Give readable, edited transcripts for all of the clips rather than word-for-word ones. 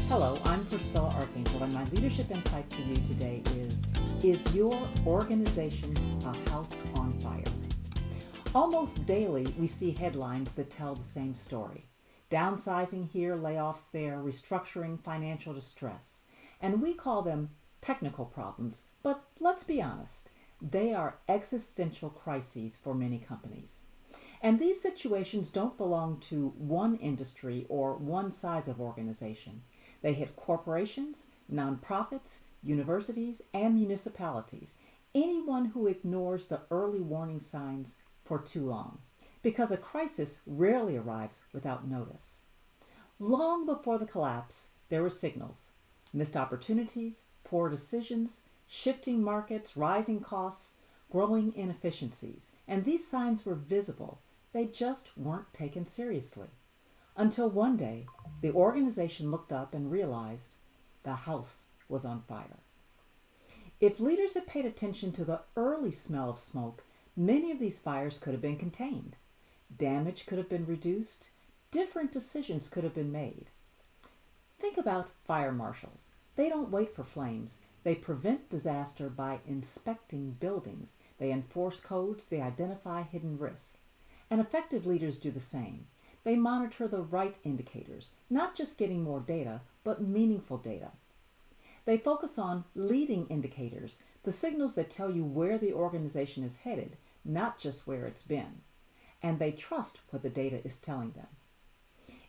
Hello, I'm Priscilla Archangel, and my leadership insight for you today is your organization a house on fire? Almost daily, we see headlines that tell the same story. Downsizing here, layoffs there, restructuring, financial distress. And we call them technical problems, but let's be honest, they are existential crises for many companies. And these situations don't belong to one industry or one size of organization. They hit corporations, nonprofits, universities, and municipalities. Anyone who ignores the early warning signs for too long, because a crisis rarely arrives without notice. Long before the collapse, there were signals: missed opportunities, poor decisions, shifting markets, rising costs, growing inefficiencies. And these signs were visible. They just weren't taken seriously. Until one day, the organization looked up and realized the house was on fire. If leaders had paid attention to the early smell of smoke, many of these fires could have been contained. Damage could have been reduced. Different decisions could have been made. Think about fire marshals. They don't wait for flames. They prevent disaster by inspecting buildings. They enforce codes. They identify hidden risk. And effective leaders do the same. They monitor the right indicators, not just getting more data, but meaningful data. They focus on leading indicators, the signals that tell you where the organization is headed, not just where it's been. And they trust what the data is telling them.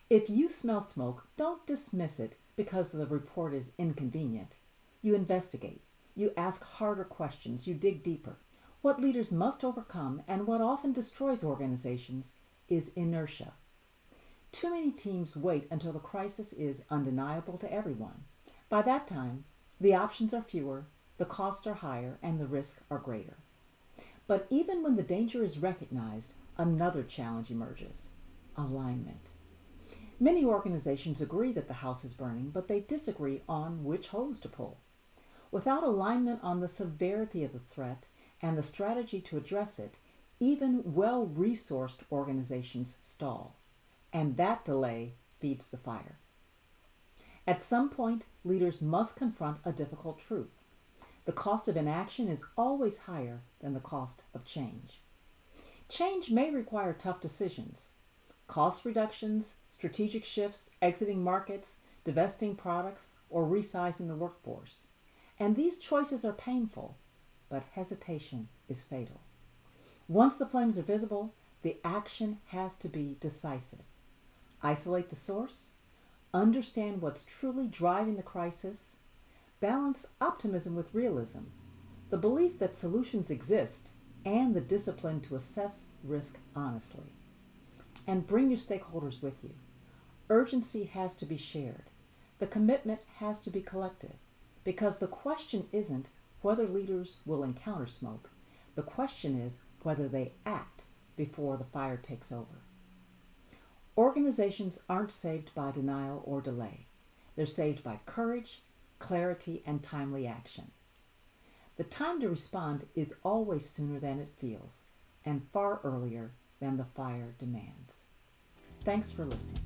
If you smell smoke, don't dismiss it because the report is inconvenient. You investigate. You ask harder questions. You dig deeper. What leaders must overcome, and what often destroys organizations, is inertia. Too many teams wait until the crisis is undeniable to everyone. By that time, the options are fewer, the costs are higher, and the risks are greater. But even when the danger is recognized, another challenge emerges: alignment. Many organizations agree that the house is burning, but they disagree on which hose to pull. Without alignment on the severity of the threat and the strategy to address it, even well-resourced organizations stall. And that delay feeds the fire. At some point, leaders must confront a difficult truth. The cost of inaction is always higher than the cost of change. Change may require tough decisions: cost reductions, strategic shifts, exiting markets, divesting products, or resizing the workforce. And these choices are painful, but hesitation is fatal. Once the flames are visible, the action has to be decisive. Isolate the source, understand what's truly driving the crisis, balance optimism with realism, the belief that solutions exist, and the discipline to assess risk honestly. And bring your stakeholders with you. Urgency has to be shared. The commitment has to be collective, because the question isn't whether leaders will encounter smoke. The question is whether they act before the fire takes over. Organizations aren't saved by denial or delay. They're saved by courage, clarity, and timely action. The time to respond is always sooner than it feels, and far earlier than the fire demands. Thanks for listening.